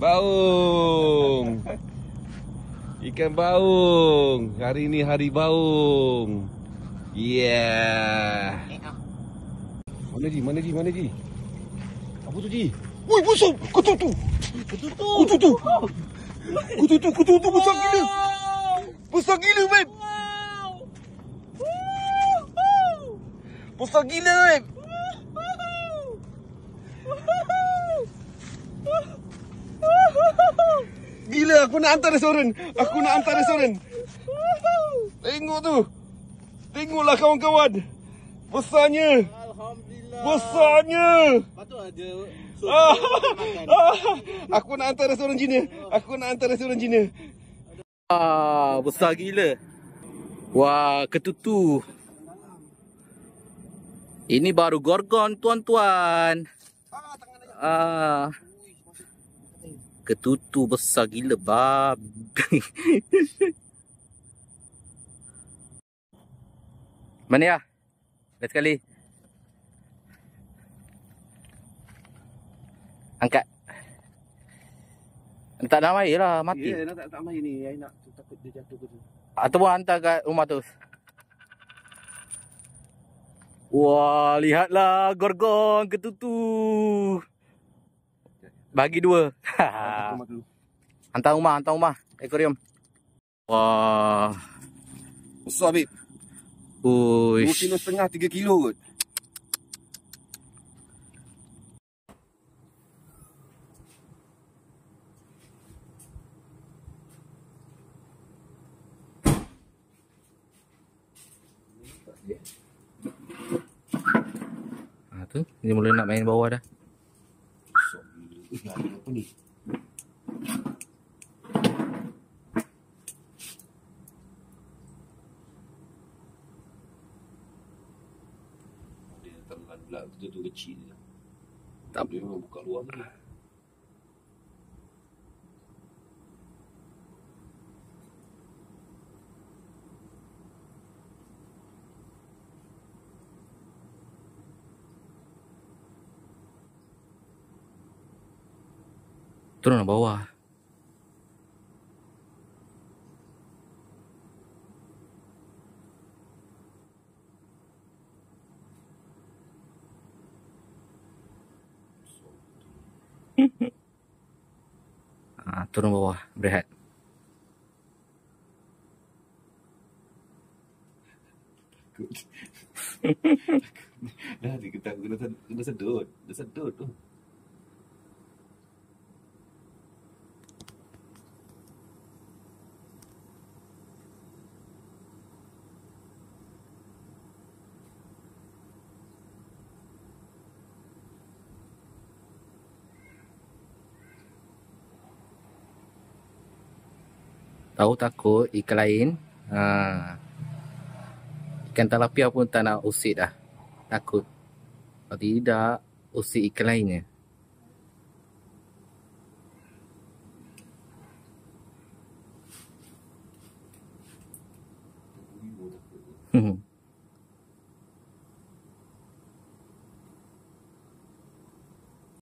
Baung. Ikan baung. Hari ni hari baung. Yeah. Mana Ji? Mana Ji? Mana Ji? Apa tu Ji? Woi, besar! Ketutu! Ketutu! Ketutu! Ketutu! Ketutu besar gila! Besar gila, babe! Besar gila, babe! Gila, aku nak hantar restoran. Aku nak hantar restoran. Tengok tu. Tengoklah kawan-kawan. Besarnya. Alhamdulillah. Besarnya. Patut ada. Aku nak hantar restoran Cina. Aku nak hantar restoran Cina. Besar gila. Wah, ketutu. Ini baru gorgon, tuan-tuan. Ketutu besar gila, bab. Mana ya? Last sekali. Angkat. Tak nak main lah, mati. Ya, nak tak main ni. Saya nak takut dia jatuh ke tu. Ataupun hantar kat rumah tu. Wah, lihatlah gorgon ketutu. Bagi dua. Hantar rumah, akuarium. Wah. Besar, babe. 2,5 kilo, 3 kilo kot. Tu, dia mula nak main bawah dah. Apa ni? Dia telan pula tu kecil je. Tak boleh memang buka luar ni. Turun ke bawah. Turun bawah, berehat. Dah kita kena sedut. Dah sedut tu. Tahu takut ikan lain. Ikan tilapia pun tak nak usik dah. Takut. Kalau tidak, usik ikan lainnya.